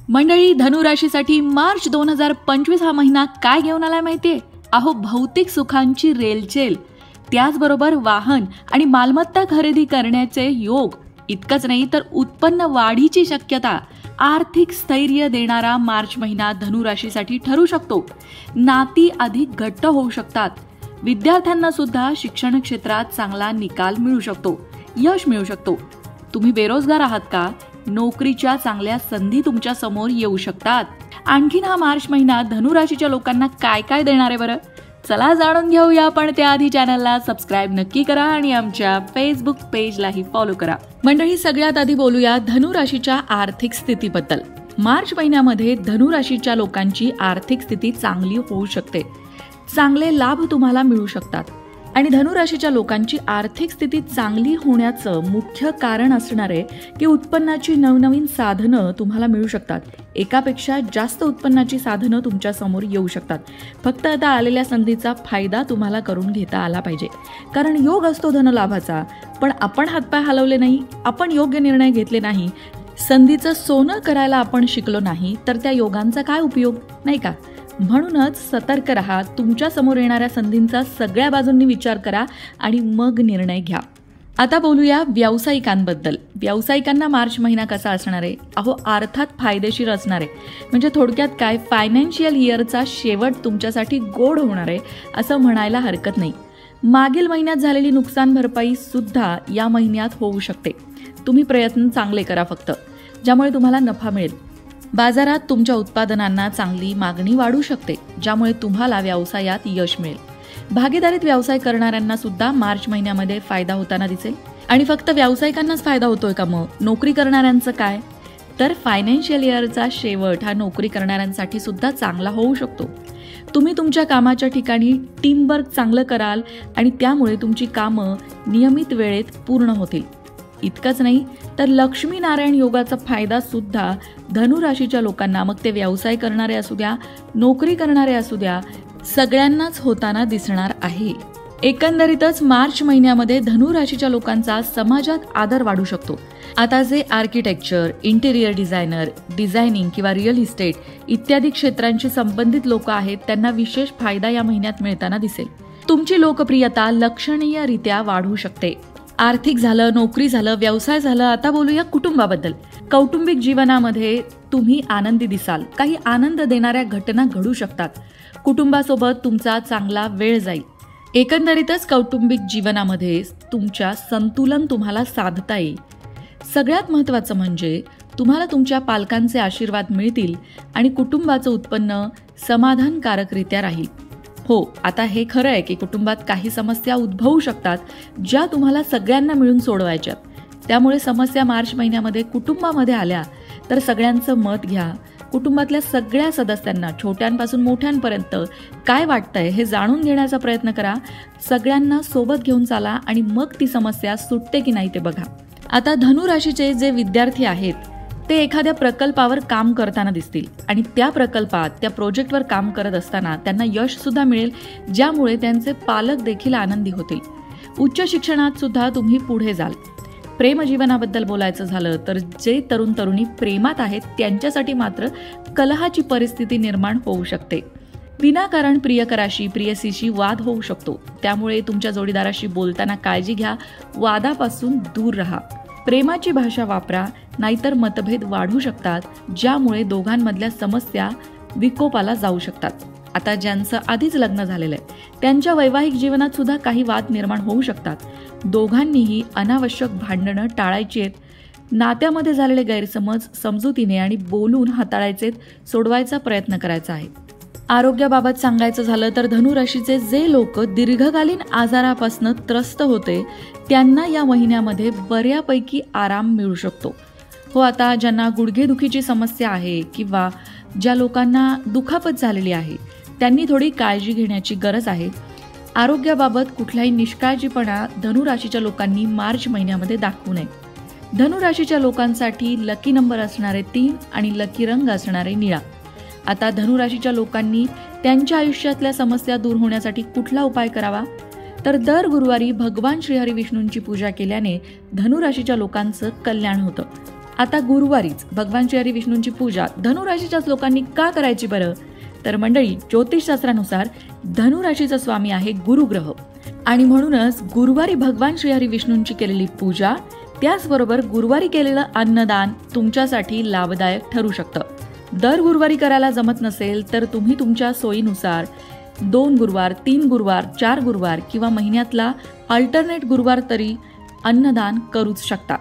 मंडळी, धनुराशीसाठी मार्च 2025 हा महिना काय घेऊन आलाय माहितीये? अहो, भौतिक सुखांची रेलचेल, त्याचबरोबर वाहन आणि मालमत्ता खरेदी करण्याचे योग. इतकंच नाही तर उत्पन्न वाढीची शक्यता, आर्थिक स्थैर्य देणारा मार्च महिना धनुराशीसाठी ठरू शकतो. नाती अधिक घट्ट होऊ शकतात. विद्यार्थ्यांना सुद्धा शिक्षण क्षेत्रात चांगला निकाल मिळू शकतो, यश मिळू शकतो. तुम्ही बेरोजगार आहात का? नोकरीच्या चांगल्या संधी तुमच्या समोर येऊ शकतात. आणखीन हा मार्च महिना धनुराशीच्या लोकांना काय काय देणार आहे बरं? चला जाणून घेऊया, पण त्याआधी चॅनलला सबस्क्राईब नक्की करा आणि आमच्या फेसबुक पेजलाही फॉलो करा. मंडळी, सगळ्यात आधी बोलूया धनुराशीच्या आर्थिक स्थितीबद्दल. मार्च महिन्यामध्ये धनुराशीच्या लोकांची आर्थिक स्थिती चांगली होऊ शकते. चांगले लाभ तुम्हाला मिळू शकतात आणि धनुराशीच्या लोकांची आर्थिक स्थिती चांगली होण्याचं मुख्य कारण असणार आहे की उत्पन्नाची नवनवीन साधनं तुम्हाला मिळू शकतात. एकापेक्षा जास्त उत्पन्नाची साधनं तुमच्या समोर येऊ शकतात. फक्त आता आलेल्या संधीचा फायदा तुम्हाला करून घेता आला पाहिजे, कारण योग असतो धनलाभाचा. पण आपण हातपाय हलवले नाही, आपण योग्य निर्णय घेतले नाही, संधीचं सोनं करायला आपण शिकलो नाही, तर त्या योगांचा काय उपयोग, नाही का? म्हणूनच सतर्क राहा. तुमच्या समोर येणाऱ्या संधींचा सगळ्या बाजूंनी विचार करा आणि मग निर्णय घ्या. आता बोलूया व्यावसायिकांबद्दल. व्यावसायिकांना मार्च महिना कसा असणार आहे? अहो, अर्थात फायदेशीर असणार आहे. म्हणजे थोडक्यात काय, फायनान्शियल इयरचा शेवट तुमच्यासाठी गोड होणार आहे असं म्हणायला हरकत नाही. मागील महिन्यात झालेली नुकसान भरपाई सुद्धा या महिन्यात होऊ शकते. तुम्ही प्रयत्न चांगले करा फक्त, ज्यामुळे तुम्हाला नफा मिळेल. बाजारात तुमच्या उत्पादनांना चांगली मागणी वाढू शकते, ज्यामुळे तुम्हाला व्यवसायात यश मिळेल. भागीदारीत व्यवसाय करणाऱ्यांना सुद्धा मार्च महिन्यामध्ये फायदा होताना दिसेल. आणि फक्त व्यावसायिकांनाच फायदा होतोय का मग? नोकरी करणाऱ्यांचं काय? तर फायनान्शियल इयरचा शेवट हा नोकरी करणाऱ्यांसाठी सुद्धा चांगला होऊ शकतो. तुम्ही तुमच्या कामाच्या ठिकाणी टीमवर्क चांगलं कराल आणि त्यामुळे तुमची कामं नियमित वेळेत पूर्ण होतील. इतकंच नाही तर लक्ष्मीनारायण योगाचा फायदा सुद्धा धनुराशीच्या लोकांना, मग ते व्यवसाय करणारे असू द्या, नोकरी करणारे असू द्या, सगळ्यांनाच होताना दिसणार आहे. एकंदरीतच मार्च महिन्यामध्ये धनुराशीच्या लोकांचा समाजात आदर वाढू शकतो. आता जे आर्किटेक्चर, इंटेरियर डिझायनर, डिझायनिंग किंवा रिअल इस्टेट इत्यादी क्षेत्रांशी संबंधित लोक आहेत, त्यांना विशेष फायदा या महिन्यात मिळताना दिसेल. तुमची लोकप्रियता लक्षणीयरित्या वाढू शकते. आर्थिक झालं, नोकरी झालं, व्यवसाय झालं. आता बोलूया कुटुंबाबद्दल. कौटुंबिक जीवनामध्ये तुम्ही आनंदी दिसाल. काही आनंद देणाऱ्या घटना घडू शकतात. कुटुंबासोबत तुमचा चांगला वेळ जाईल. एकंदरीतच कौटुंबिक जीवनामध्ये तुमच्या संतुलन तुम्हाला साधता येईल. सगळ्यात महत्त्वाचं म्हणजे तुम्हाला तुमच्या पालकांचे आशीर्वाद मिळतील आणि कुटुंबाचं उत्पन्न समाधानकारकरित्या राहील. हो, आता हे खरं आहे की कुटुंबात काही समस्या उद्भवू शकतात, ज्या तुम्हाला सगळ्यांना मिळून सोडवायच्यात. त्यामुळे समस्या मार्च महिन्यामध्ये कुटुंबामध्ये आल्या तर सगळ्यांचं मत घ्या. कुटुंबातल्या सगळ्या सदस्यांना, छोट्यांपासून मोठ्यांपर्यंत काय वाटतंय हे जाणून घेण्याचा प्रयत्न करा. सगळ्यांना सोबत घेऊन चाला आणि मग ती समस्या सुटते की नाही ते बघा. आता धनुराशीचे जे विद्यार्थी आहेत ते एखाद्या प्रकल्पावर काम करताना दिसतील आणि त्या प्रकल्पात, त्या प्रोजेक्टवर काम करत असताना त्यांना यश सुद्धा मिळेल, ज्यामुळे त्यांचे पालक देखील आनंदी होतील. उच्च शिक्षणात सुद्धा तुम्ही पुढे जाल. प्रेमजीवनाबद्दल बोलायचं झालं तर जे तरुण तरुणी प्रेमात आहेत त्यांच्यासाठी मात्र कलहाची परिस्थिती निर्माण होऊ शकते. विनाकारण प्रियकराशी, प्रियसीशी वाद होऊ शकतो. त्यामुळे तुमच्या जोडीदाराशी बोलताना काळजी घ्या. वादापासून दूर राहा. प्रेमाची भाषा वापरा, नाहीतर मतभेद वाढू शकतात, ज्यामुळे दोघांमधल्या समस्या विकोपाला जाऊ शकतात. आता ज्यांचं आधीच लग्न झालेलं आहे त्यांच्या वैवाहिक जीवनात सुद्धा काही वाद निर्माण होऊ शकतात. दोघांनीही अनावश्यक भांडणं टाळायची आहेत. नात्यामध्ये झालेले गैरसमज समजुतीने आणि बोलून हाताळायचे, सोडवायचा प्रयत्न करायचा आहे. आरोग्याबाबत सांगायचं झालं तर धनुराशीचे जे लोक दीर्घकालीन आजारापासून त्रस्त होते त्यांना या महिन्यामध्ये बऱ्यापैकी आराम मिळू शकतो. हो, आता ज्यांना गुडघेदुखीची समस्या आहे किंवा ज्या लोकांना दुखापत झालेली आहे त्यांनी थोडी काळजी घेण्याची गरज आहे. आरोग्याबाबत कुठलाही निष्काळजीपणा धनुराशीच्या लोकांनी मार्च महिन्यामध्ये दाखवू नये. धनुराशीच्या लोकांसाठी लकी नंबर असणारे 3 आणि लकी रंग असणारे निळा. आता धनुराशीच्या लोकांनी त्यांच्या आयुष्यातल्या समस्या दूर होण्यासाठी कुठला उपाय करावा? तर दर गुरुवारी भगवान श्रीहरी विष्णूंची पूजा केल्याने धनुराशीच्या लोकांचं कल्याण होतं. आता गुरुवारीच भगवान श्री हरी विष्णूंची पूजा धनुराशीच्याच लोकांनी का करायची बरं? तर मंडळी, ज्योतिषशास्त्रानुसार धनुराशीचा स्वामी आहे गुरुग्रह आणि म्हणूनच गुरुवारी भगवान श्री हरी विष्णूंची केलेली पूजा, त्याचबरोबर गुरुवारी केलेलं अन्नदान तुमच्यासाठी लाभदायक ठरू शकतं. दर गुरुवारी करायला जमत नसेल तर तुम्ही तुमच्या सोयीनुसार 2 गुरुवार, 3 गुरुवार, 4 गुरुवार किंवा महिन्यातला अल्टरनेट गुरुवार तरी अन्नदान करूच शकता.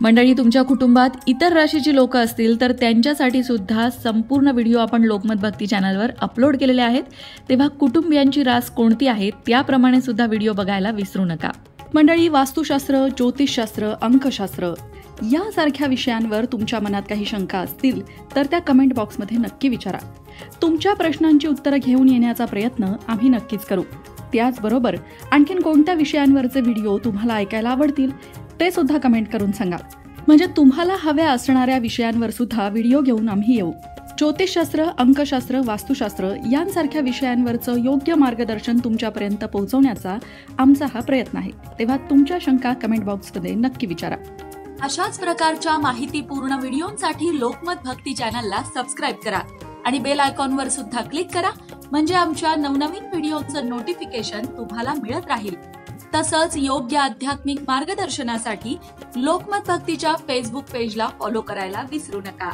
मंडळी, तुमच्या कुटुंबात इतर राशीची लोक असतील तर त्यांच्यासाठी सुद्धा संपूर्ण व्हिडिओ आपण लोकमत भक्ती चॅनलवर अपलोड केलेले आहेत, तेव्हा कुटुंबियांची रास कोणती आहे त्याप्रमाणे सुद्धा व्हिडिओ बघायला विसरू नका. मंडळी, वास्तुशास्त्र, ज्योतिषशास्त्र, अंकशास्त्र यासारख्या विषयांवर तुमच्या मनात काही शंका असतील तर त्या कमेंट बॉक्समध्ये नक्की विचारा. तुमच्या प्रश्नांची उत्तरं घेऊन येण्याचा प्रयत्न आम्ही नक्कीच करू. त्याचबरोबर आणखीन कोणत्या विषयांवरचे व्हिडिओ तुम्हाला ऐकायला आवडतील ते सुद्धा कमेंट करून सांगा, म्हणजे तुम्हाला हव्या असणाऱ्या विषयांवर सुद्धा व्हिडिओ घेऊन आम्ही येऊ. ज्योतिषशास्त्र, अंकशास्त्र, वास्तुशास्त्र यांसारख्या विषयांवरचं योग्य मार्गदर्शन तुमच्यापर्यंत पोहोचवण्याचा आमचा हा प्रयत्न आहे. तेव्हा तुमच्या शंका कमेंट बॉक्समध्ये नक्की विचारा. अशाच प्रकारच्या माहितीपूर्ण व्हिडिओंसाठी लोकमत भक्ती चॅनलला सबस्क्राईब करा आणि बेल आयकॉनवर सुद्धा क्लिक करा, म्हणजे आमच्या नवनवीन व्हिडिओचं नोटिफिकेशन तुम्हाला मिळत राहील. तसंच योग्य आध्यात्मिक मार्गदर्शनासाठी लोकमत भक्तीच्या फेसबुक पेजला फॉलो करायला विसरू नका.